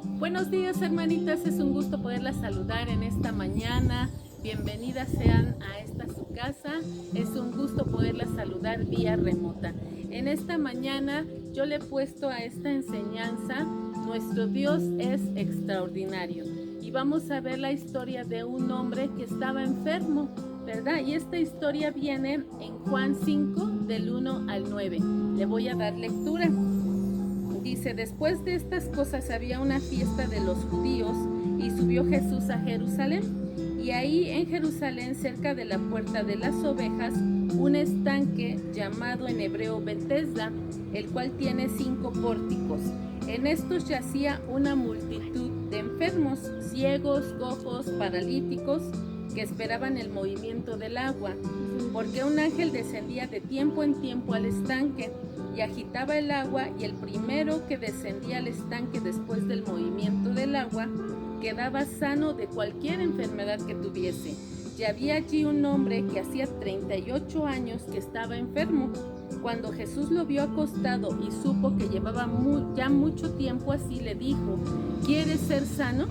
Buenos días, hermanitas, es un gusto poderlas saludar en esta mañana. Bienvenidas sean a esta su casa. Es un gusto poderlas saludar vía remota. En esta mañana yo le he puesto a esta enseñanza: nuestro Dios es extraordinario. Y vamos a ver la historia de un hombre que estaba enfermo, ¿verdad? Y esta historia viene en Juan 5, del 1 al 9. Le voy a dar lectura. Dice: después de estas cosas había una fiesta de los judíos y subió Jesús a Jerusalén. Y ahí en Jerusalén, cerca de la puerta de las ovejas, un estanque llamado en hebreo Betesda, el cual tiene 5 pórticos. En estos yacía una multitud de enfermos, ciegos, cojos, paralíticos, que esperaban el movimiento del agua, porque un ángel descendía de tiempo en tiempo al estanque y agitaba el agua, y el primero que descendía al estanque después del movimiento del agua quedaba sano de cualquier enfermedad que tuviese. Y había allí un hombre que hacía 38 años que estaba enfermo. Cuando Jesús lo vio acostado y supo que llevaba ya mucho tiempo así, le dijo: ¿quieres ser sano?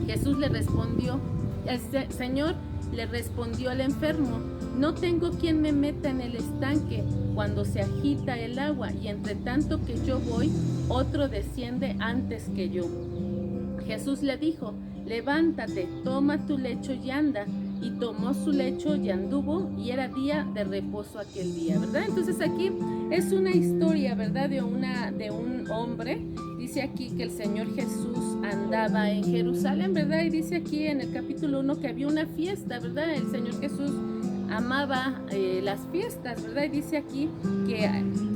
Jesús le respondió, Señor, le respondió el enfermo: no tengo quien me meta en el estanque cuando se agita el agua, y entre tanto que yo voy, otro desciende antes que yo. Jesús le dijo: levántate, toma tu lecho y anda. Y tomó su lecho y anduvo, y era día de reposo aquel día, ¿verdad? Entonces aquí es una historia, ¿verdad? De un hombre. Dice aquí que el Señor Jesús andaba en Jerusalén, ¿verdad? Y dice aquí en el capítulo 1 que había una fiesta, ¿verdad? El Señor Jesús amaba las fiestas, ¿verdad? Y dice aquí que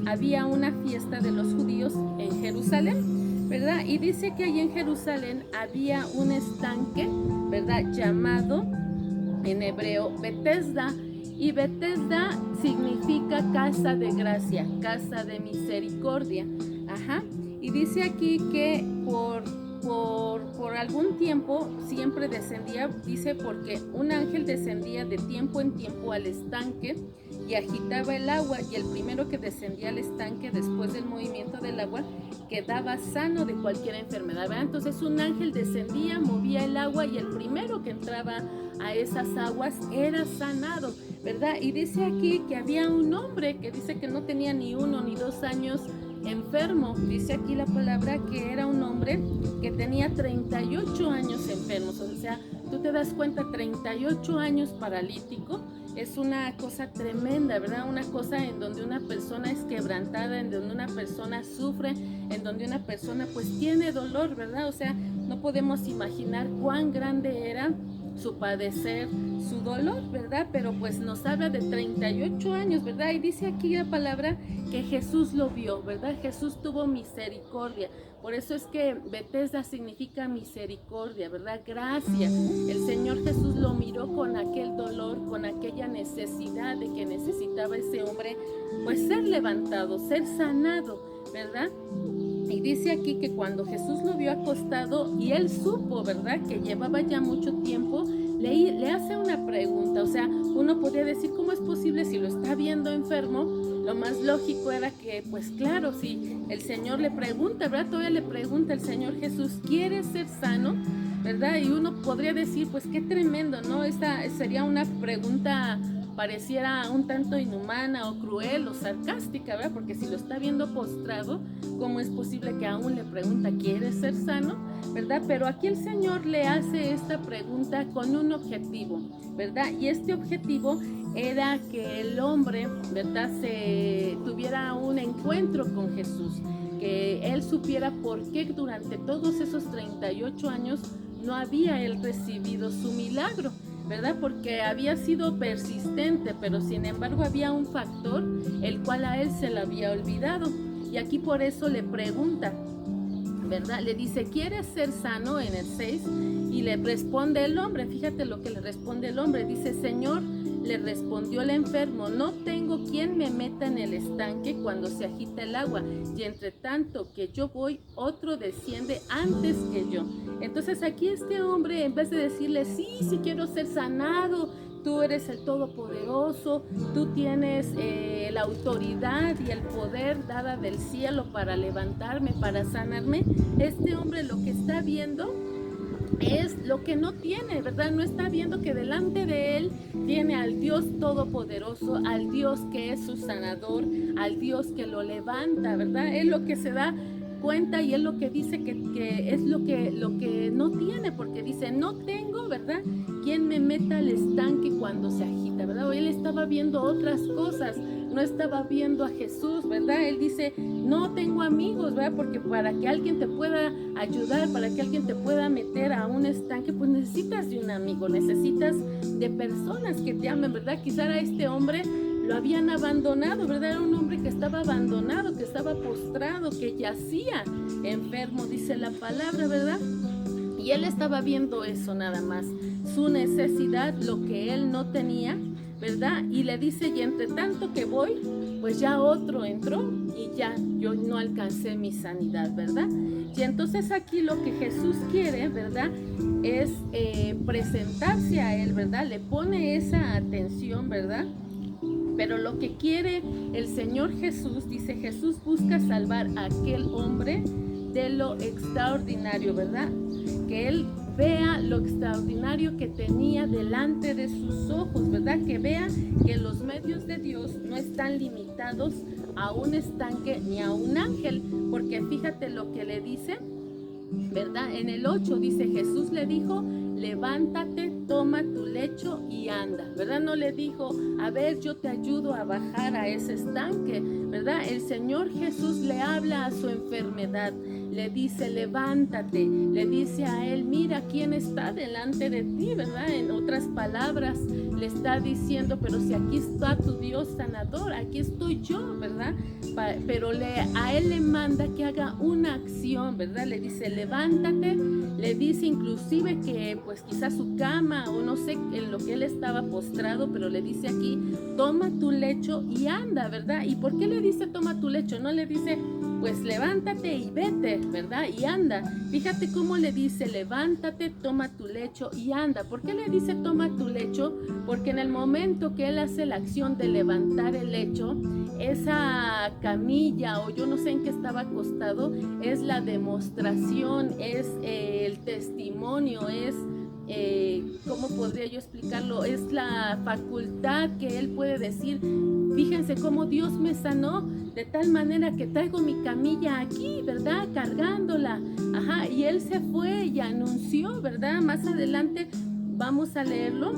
había una fiesta de los judíos en Jerusalén, ¿verdad? Y dice que ahí en Jerusalén había un estanque, ¿verdad? Llamado en hebreo Betesda. Y Betesda significa casa de gracia, casa de misericordia. Ajá. Y dice aquí que por algún tiempo siempre descendía, dice, porque un ángel descendía de tiempo en tiempo al estanque y agitaba el agua, y el primero que descendía al estanque después del movimiento del agua quedaba sano de cualquier enfermedad, ¿verdad? Entonces un ángel descendía, movía el agua, y el primero que entraba a esas aguas era sanado, ¿verdad? Y dice aquí que había un hombre que dice que no tenía ni 1 ni 2 años enfermo. Dice aquí la palabra que era un hombre que tenía 38 años enfermos. O sea, tú te das cuenta, 38 años paralítico es una cosa tremenda, ¿verdad? Una cosa en donde una persona es quebrantada, en donde una persona sufre, en donde una persona pues tiene dolor, ¿verdad? O sea, no podemos imaginar cuán grande era su padecer, su dolor, ¿verdad? Pero pues nos habla de 38 años, ¿verdad? Y dice aquí la palabra que Jesús lo vio, ¿verdad? Jesús tuvo misericordia. Por eso es que Betesda significa misericordia, ¿verdad? Gracia. El Señor Jesús lo miró con aquel dolor, con aquella necesidad de que necesitaba ese hombre, pues ser levantado, ser sanado, ¿verdad? Y dice aquí que cuando Jesús lo vio acostado y él supo, ¿verdad?, que llevaba ya mucho tiempo, le hace una pregunta. O sea, uno podría decir, ¿cómo es posible si lo está viendo enfermo? Lo más lógico era que, pues claro, si el Señor le pregunta, ¿verdad? Todavía le pregunta el Señor Jesús: ¿quieres ser sano? ¿Verdad? Y uno podría decir, pues qué tremendo, ¿no? Esta sería una pregunta, pareciera un tanto inhumana o cruel o sarcástica, ¿verdad? Porque si lo está viendo postrado, ¿cómo es posible que aún le pregunta: ¿quieres ser sano? ¿Verdad? Pero aquí el Señor le hace esta pregunta con un objetivo, ¿verdad? Y este objetivo era que el hombre, ¿verdad?, tuviera un encuentro con Jesús, que él supiera por qué durante todos esos 38 años no había él recibido su milagro, ¿verdad? Porque había sido persistente, pero sin embargo había un factor el cual a él se le había olvidado. Y aquí por eso le pregunta, ¿verdad? Le dice: ¿quieres ser sano? En el 6, y le responde el hombre, fíjate lo que le responde el hombre, dice: Señor, le respondió el enfermo, no tengo quien me meta en el estanque cuando se agita el agua, y entre tanto que yo voy, otro desciende antes que yo. Entonces aquí este hombre, en vez de decirle: sí, sí quiero ser sanado, tú eres el Todopoderoso, tú tienes la autoridad y el poder dada del cielo para levantarme, para sanarme. Este hombre lo que está viendo es lo que no tiene, ¿verdad? No está viendo que delante de él tiene al Dios Todopoderoso, al Dios que es su sanador, al Dios que lo levanta, ¿verdad? Es lo que se da cuenta y es lo que dice que es lo que no tiene, porque dice, no tengo, ¿verdad? Quien me meta al estanque cuando se agita, ¿verdad? O él estaba viendo otras cosas, no estaba viendo a Jesús, ¿verdad? Él dice, no tengo amigos, ¿verdad? Porque para que alguien te pueda ayudar, para que alguien te pueda meter a un estanque, pues necesitas de un amigo, necesitas de personas que te amen, ¿verdad? Quizá a este hombre lo habían abandonado, ¿verdad? Era un hombre que estaba abandonado, que estaba postrado, que yacía enfermo, dice la palabra, ¿verdad? Y él estaba viendo eso nada más, su necesidad, lo que él no tenía, ¿verdad? Y le dice, y entre tanto que voy, pues ya otro entró y ya yo no alcancé mi sanidad, ¿verdad? Y entonces aquí lo que Jesús quiere, ¿verdad? Es presentarse a él, ¿verdad? Le pone esa atención, ¿verdad? Pero lo que quiere el Señor Jesús, dice, Jesús busca salvar a aquel hombre de lo extraordinario, ¿verdad? Que él vea lo extraordinario que tenía delante de sus ojos, ¿verdad? Que vea que los medios de Dios no están limitados a un estanque ni a un ángel, porque fíjate lo que le dice, ¿verdad? En el 8 dice, Jesús le dijo, levántate, toma tu lecho y anda, ¿verdad? No le dijo, a ver, yo te ayudo a bajar a ese estanque, ¿verdad? El Señor Jesús le habla a su enfermedad, le dice, levántate, le dice a él, mira quién está delante de ti, ¿verdad? En otras palabras, le está diciendo, pero si aquí está tu Dios sanador, aquí estoy yo, ¿verdad? Pero a él le manda que haga una acción, ¿verdad? Le dice, levántate, le dice inclusive que pues quizás su cama o no sé en lo que él estaba postrado, pero le dice aquí, toma tu lecho y anda, ¿verdad? ¿Y por qué le dice toma tu lecho? No le dice, pues levántate y vete, ¿verdad? Y anda. Fíjate cómo le dice, levántate, toma tu lecho y anda. ¿Por qué le dice toma tu lecho? Porque en el momento que él hace la acción de levantar el lecho, esa camilla o yo no sé en qué estaba acostado, es la demostración, es el testimonio, es ¿cómo podría yo explicarlo? Es la facultad que él puede decir, fíjense cómo Dios me sanó de tal manera que traigo mi camilla aquí, ¿verdad? Cargándola. Ajá, y él se fue y anunció, ¿verdad? Más adelante vamos a leerlo,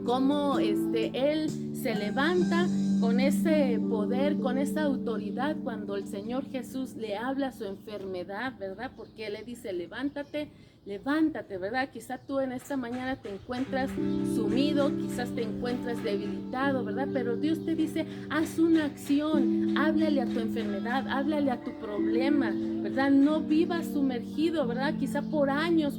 cómo él se levanta con ese poder, con esa autoridad cuando el Señor Jesús le habla a su enfermedad, ¿verdad? Porque él le dice, levántate, levántate, ¿verdad? Quizá tú en esta mañana te encuentras sumido, quizás te encuentras debilitado, ¿verdad? Pero Dios te dice, haz una acción, háblale a tu enfermedad, háblale a tu problema, ¿verdad? No vivas sumergido, ¿verdad? Quizá por años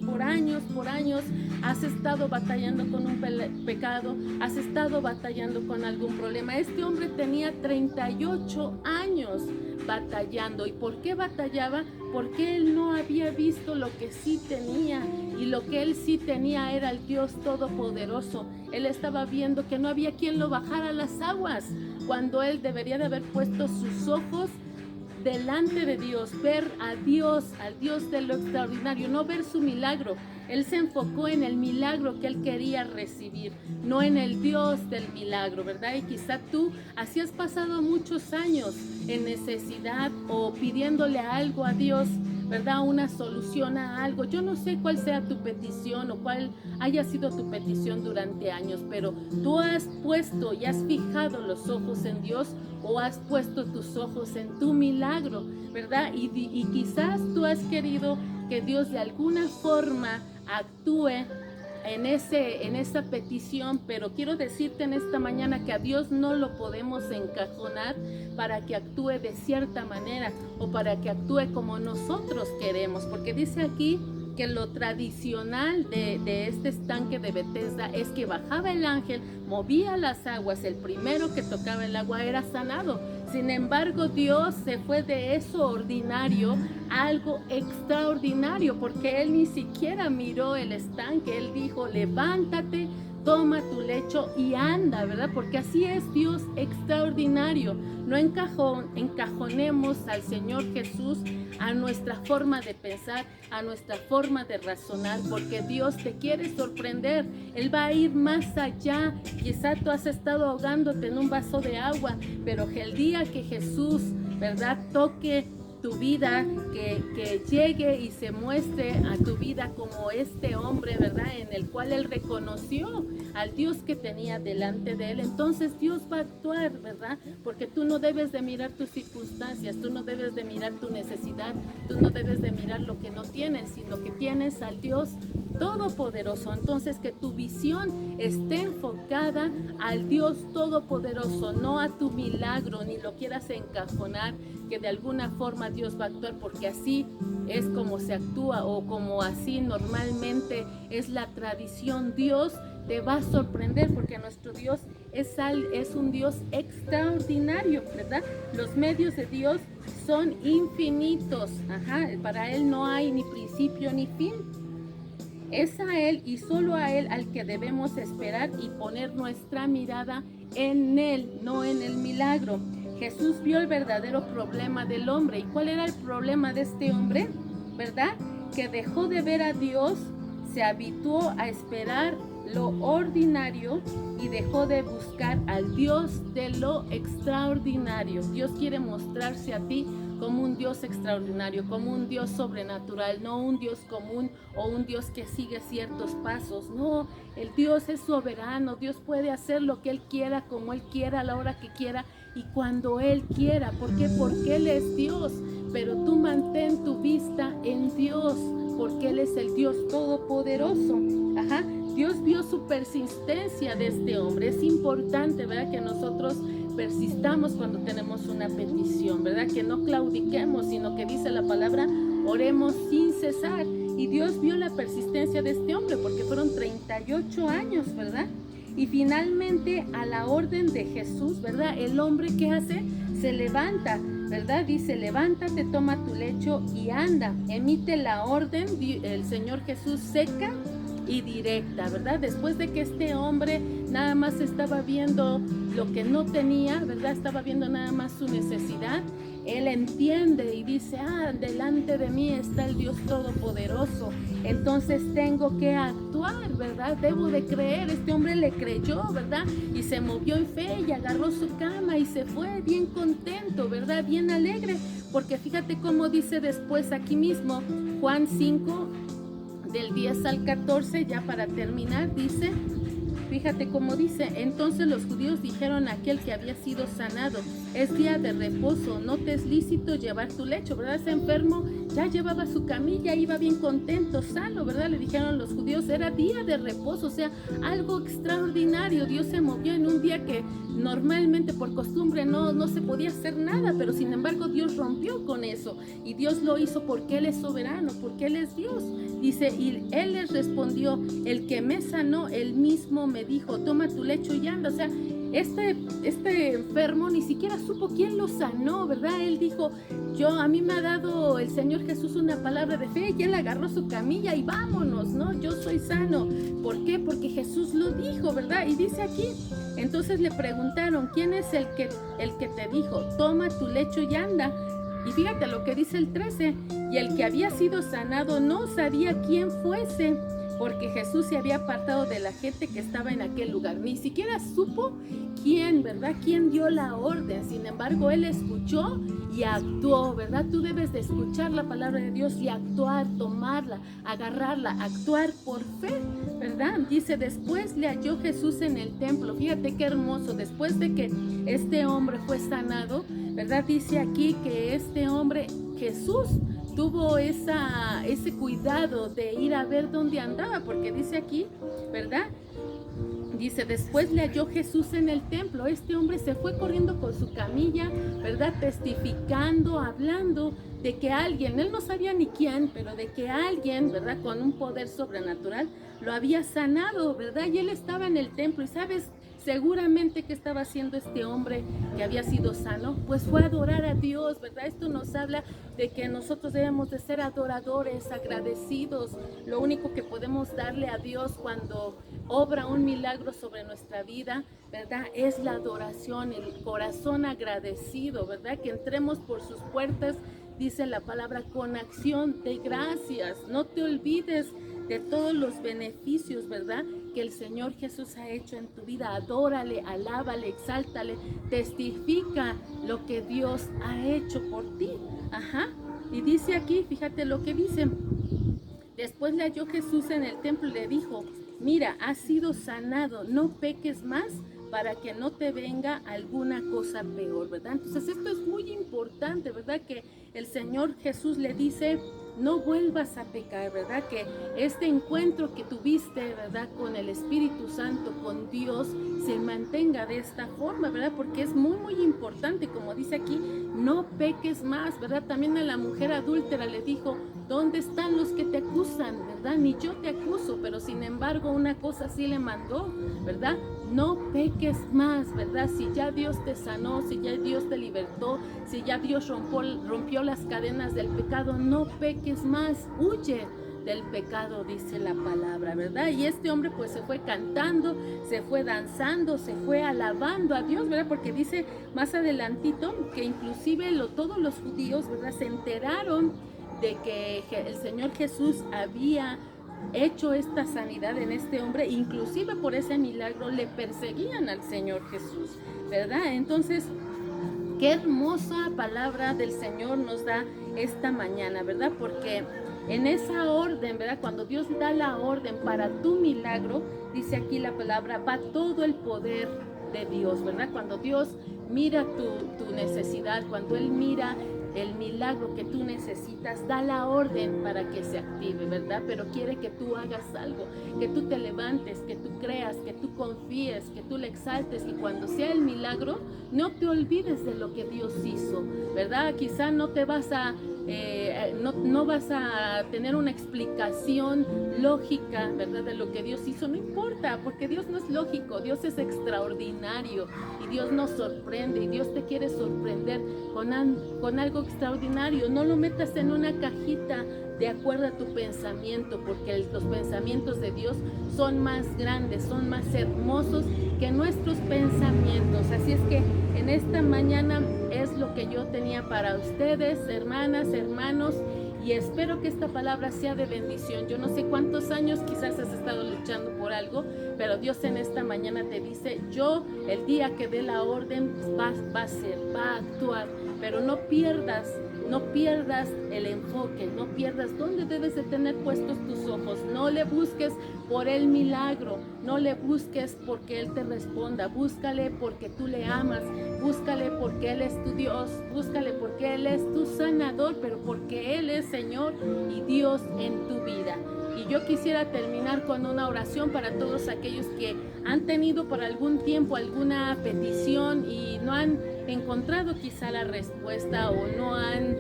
has estado batallando con un pecado, has estado batallando con algún problema. Este hombre tenía 38 años batallando. ¿Y por qué batallaba? Porque él no había visto lo que sí tenía, y lo que él sí tenía era el Dios Todopoderoso. Él estaba viendo que no había quien lo bajara a las aguas, cuando él debería de haber puesto sus ojos delante de Dios, ver a Dios, al Dios de lo extraordinario, no ver su milagro. Él se enfocó en el milagro que él quería recibir, no en el Dios del milagro, ¿verdad? Y quizá tú así has pasado muchos años en necesidad o pidiéndole algo a Dios, ¿verdad? Una solución a algo. Yo no sé cuál sea tu petición o cuál haya sido tu petición durante años, pero tú has puesto y has fijado los ojos en Dios, o has puesto tus ojos en tu milagro, ¿verdad? Y quizás tú has querido que Dios de alguna forma actúe en esa petición, pero quiero decirte en esta mañana que a Dios no lo podemos encajonar para que actúe de cierta manera o para que actúe como nosotros queremos, porque dice aquí que lo tradicional de este estanque de Betesda es que bajaba el ángel, movía las aguas, el primero que tocaba el agua era sanado. Sin embargo, Dios se fue de eso ordinario a algo extraordinario, porque él ni siquiera miró el estanque. Él dijo, levántate, toma tu lecho y anda, ¿verdad? Porque así es Dios extraordinario. No encajonemos al Señor Jesús a nuestra forma de pensar, a nuestra forma de razonar, porque Dios te quiere sorprender. Él va a ir más allá. Quizá tú has estado ahogándote en un vaso de agua, pero que el día que Jesús, ¿verdad?, toque tu vida, que llegue y se muestre a tu vida como este hombre, ¿verdad?, en el cual él reconoció al Dios que tenía delante de él. Entonces Dios va a actuar, ¿verdad? Porque tú no debes de mirar tus circunstancias, tú no debes de mirar tu necesidad, tú no debes de mirar lo que no tienes, sino que tienes al Dios Todopoderoso. Entonces que tu visión esté enfocada al Dios Todopoderoso, no a tu milagro, ni lo quieras encajonar que de alguna forma Dios va a actuar, porque así es como se actúa o como así normalmente es la tradición. Dios te va a sorprender porque nuestro Dios es un Dios extraordinario, ¿verdad? Los medios de Dios son infinitos, para Él no hay ni principio ni fin. Es a Él y solo a Él al que debemos esperar y poner nuestra mirada en Él, no en el milagro. Jesús vio el verdadero problema del hombre. ¿Y cuál era el problema de este hombre? ¿Verdad? Que dejó de ver a Dios, se habituó a esperar lo ordinario y dejó de buscar al Dios de lo extraordinario. Dios quiere mostrarse a ti como un Dios extraordinario, como un Dios sobrenatural, no un Dios común o un Dios que sigue ciertos pasos. No, el Dios es soberano. Dios puede hacer lo que Él quiera, como Él quiera, a la hora que quiera y cuando Él quiera. ¿Por qué? Porque Él es Dios. Pero tú mantén tu vista en Dios, porque Él es el Dios todopoderoso. Dios vio su persistencia de este hombre. Es importante, ¿verdad?, que nosotros persistamos cuando tenemos una petición, ¿verdad? Que no claudiquemos, sino que dice la palabra, oremos sin cesar. Y Dios vio la persistencia de este hombre, porque fueron 38 años, ¿verdad? Y finalmente, a la orden de Jesús, ¿verdad?, el hombre, ¿qué hace? Se levanta, ¿verdad? Dice, levántate, toma tu lecho y anda. Emite la orden, el Señor Jesús, seca y directa, ¿verdad? Después de que este hombre nada más estaba viendo lo que no tenía, ¿verdad? Estaba viendo nada más su necesidad. Él entiende y dice, delante de mí está el Dios Todopoderoso. Entonces tengo que actuar, ¿verdad? Debo de creer. Este hombre le creyó, ¿verdad? Y se movió en fe y agarró su cama y se fue bien contento, ¿verdad? Bien alegre. Porque fíjate cómo dice después aquí mismo, Juan 5, del 10 al 14, ya para terminar, dice, fíjate cómo dice, entonces los judíos dijeron a aquel que había sido sanado, es día de reposo, no te es lícito llevar tu lecho, ¿verdad? Ese enfermo ya llevaba su camilla, iba bien contento, sano, ¿verdad? Le dijeron los judíos, era día de reposo, o sea, algo extraordinario. Dios se movió en un día que normalmente por costumbre no se podía hacer nada, pero sin embargo Dios rompió con eso y Dios lo hizo porque Él es soberano, porque Él es Dios. Dice, y Él les respondió, el que me sanó, Él mismo me dijo, toma tu lecho y anda. O sea, este enfermo ni siquiera supo quién lo sanó, ¿verdad? Él dijo, a mí me ha dado el Señor Jesús una palabra de fe, y él agarró su camilla y vámonos, ¿no? Yo soy sano. ¿Por qué? Porque Jesús lo dijo, ¿verdad? Y dice aquí, entonces le preguntaron, ¿quién es el que te dijo, toma tu lecho y anda? Y fíjate lo que dice el 13, y el que había sido sanado no sabía quién fuese, porque Jesús se había apartado de la gente que estaba en aquel lugar. Ni siquiera supo quién, ¿verdad? Quién dio la orden. Sin embargo, él escuchó y actuó, ¿verdad? Tú debes de escuchar la palabra de Dios y actuar, tomarla, agarrarla, actuar por fe, ¿verdad? Dice, después le halló Jesús en el templo. Fíjate qué hermoso. Después de que este hombre fue sanado, ¿verdad? Dice aquí que este hombre, Jesús, tuvo ese cuidado de ir a ver dónde andaba, porque dice aquí, ¿verdad? Dice, después le halló Jesús en el templo. Este hombre se fue corriendo con su camilla, ¿verdad? Testificando, hablando de que alguien, él no sabía ni quién, pero de que alguien, ¿verdad?, con un poder sobrenatural lo había sanado, ¿verdad? Y él estaba en el templo. Y Seguramente, ¿qué estaba haciendo este hombre que había sido sano? Pues fue a adorar a Dios, ¿verdad? Esto nos habla de que nosotros debemos de ser adoradores, agradecidos. Lo único que podemos darle a Dios cuando obra un milagro sobre nuestra vida, ¿verdad? Es la adoración, el corazón agradecido, ¿verdad? Que entremos por sus puertas, dice la palabra, con acción de gracias. No te olvides de todos los beneficios, ¿verdad?, que el Señor Jesús ha hecho en tu vida. Adórale, alábale, exáltale, testifica lo que Dios ha hecho por ti. Ajá. Y dice aquí, fíjate lo que dice. Después le halló Jesús en el templo y le dijo: mira, has sido sanado, no peques más para que no te venga alguna cosa peor, ¿verdad? Entonces esto es muy importante, ¿verdad? Que el Señor Jesús le dice: no vuelvas a pecar, ¿verdad? Que este encuentro que tuviste, ¿verdad?, con el Espíritu Santo, con Dios, se mantenga de esta forma, ¿verdad? Porque es muy, muy importante, como dice aquí, no peques más, ¿verdad? También a la mujer adúltera le dijo: ¿dónde están los que te acusan, verdad? Ni yo te acuso, pero sin embargo una cosa sí le mandó, ¿verdad? No peques más, ¿verdad? Si ya Dios te sanó, si ya Dios te libertó, si ya Dios rompió las cadenas del pecado, no peques más, huye del pecado, dice la palabra, ¿verdad? Y este hombre pues se fue cantando, se fue danzando, se fue alabando a Dios, ¿verdad? Porque dice más adelantito que inclusive todos los judíos, ¿verdad?, se enteraron de que el Señor Jesús había hecho esta sanidad en este hombre, inclusive por ese milagro le perseguían al Señor Jesús, ¿verdad? Entonces, qué hermosa palabra del Señor nos da esta mañana, ¿verdad? Porque en esa orden, ¿verdad?, cuando Dios da la orden para tu milagro, dice aquí la palabra, va todo el poder de Dios, ¿verdad? Cuando Dios mira tu necesidad, cuando Él mira el milagro que tú necesitas, da la orden para que se active, ¿verdad? Pero quiere que tú hagas algo, que tú te levantes, que tú creas, que tú confíes, que tú le exaltes, y cuando sea el milagro, no te olvides de lo que Dios hizo, ¿verdad? Quizá no te vas a no vas a tener una explicación lógica, ¿verdad?, de lo que Dios hizo. No importa, porque Dios no es lógico, Dios es extraordinario y Dios nos sorprende, y Dios te quiere sorprender con algo extraordinario. No lo metas en una cajita de acuerdo a tu pensamiento, porque los pensamientos de Dios son más grandes, son más hermosos que nuestros pensamientos. Así es que en esta mañana es lo que yo tenía para ustedes, hermanas, hermanos, y espero que esta palabra sea de bendición. Yo no sé cuántos años quizás has estado luchando por algo, pero Dios en esta mañana te dice: yo el día que dé la orden va a actuar, pero no pierdas el enfoque, no pierdas dónde debes de tener puestos tus ojos. No le busques por el milagro, no le busques porque Él te responda, búscale porque tú le amas, búscale porque Él es tu Dios, búscale porque Él es tu sanador, pero porque Él es Señor y Dios en tu vida. Y yo quisiera terminar con una oración para todos aquellos que han tenido por algún tiempo alguna petición y no han encontrado quizá la respuesta, o no han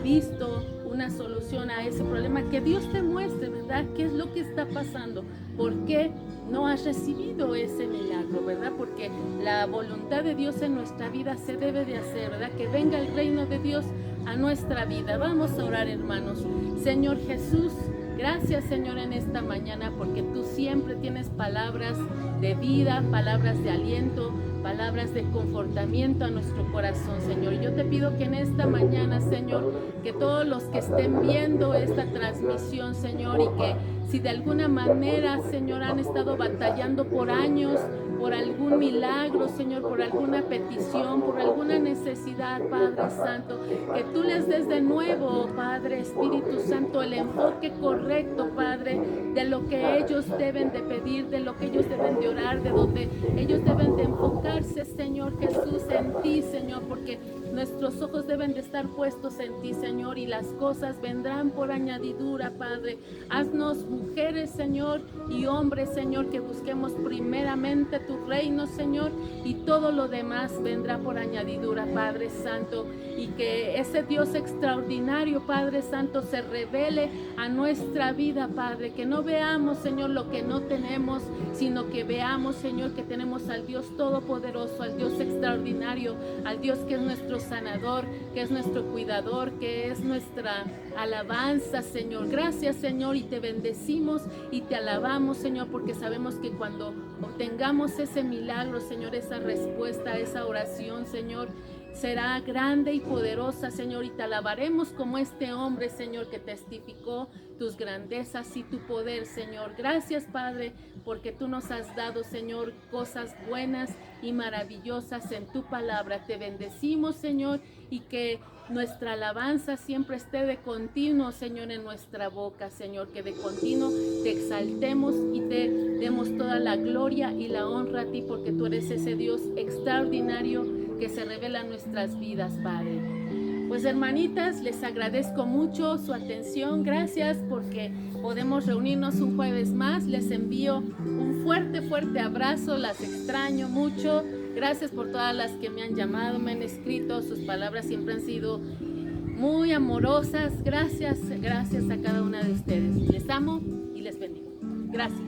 visto una solución a ese problema. Que Dios te muestre, ¿verdad?, qué es lo que está pasando, por qué no has recibido ese milagro, ¿verdad? Porque la voluntad de Dios en nuestra vida se debe de hacer, ¿verdad? Que venga el reino de Dios a nuestra vida. Vamos a orar, hermanos. Señor Jesús, gracias, Señor, en esta mañana, porque tú siempre tienes palabras de vida, palabras de aliento, palabras de confortamiento a nuestro corazón, Señor. Yo te pido que en esta mañana, Señor, que todos los que estén viendo esta transmisión, Señor, y que si de alguna manera, Señor, han estado batallando por años, por algún milagro, Señor, por alguna petición, por alguna necesidad, Padre Santo, que tú les des de nuevo, Padre Espíritu Santo, el enfoque correcto, Padre, de lo que ellos deben de pedir, de lo que ellos deben de orar, de donde ellos deben de enfocar enfocarse, Señor Jesús, en ti, Señor, porque nuestros ojos deben de estar puestos en ti, Señor, y las cosas vendrán por añadidura, Padre. Haznos mujeres, Señor, y hombres, Señor, que busquemos primeramente tu reino, Señor, y todo lo demás vendrá por añadidura, Padre Santo, y que ese Dios extraordinario, Padre Santo, se revele a nuestra vida, Padre, que no veamos, Señor, lo que no tenemos, sino que veamos, Señor, que tenemos al Dios todopoderoso, al Dios extraordinario, al Dios que es nuestro sanador, que es nuestro cuidador, que es nuestra alabanza, Señor. Gracias, Señor, y te bendecimos y te alabamos, Señor, porque sabemos que cuando obtengamos ese milagro, Señor, esa respuesta, esa oración, Señor, será grande y poderosa, Señor, y te alabaremos como este hombre, Señor, que testificó tus grandezas y tu poder, Señor. Gracias, Padre, porque tú nos has dado, Señor, cosas buenas y maravillosas en tu palabra. Te bendecimos, Señor, y que nuestra alabanza siempre esté de continuo, Señor, en nuestra boca, Señor, que de continuo te exaltemos y te demos toda la gloria y la honra a ti, porque tú eres ese Dios extraordinario que se revela en nuestras vidas, Padre. Pues hermanitas, les agradezco mucho su atención, gracias porque podemos reunirnos un jueves más. Les envío un fuerte abrazo, las extraño mucho. Gracias por todas las que me han llamado, me han escrito, sus palabras siempre han sido muy amorosas. Gracias a cada una de ustedes. Les amo y les bendigo. Gracias.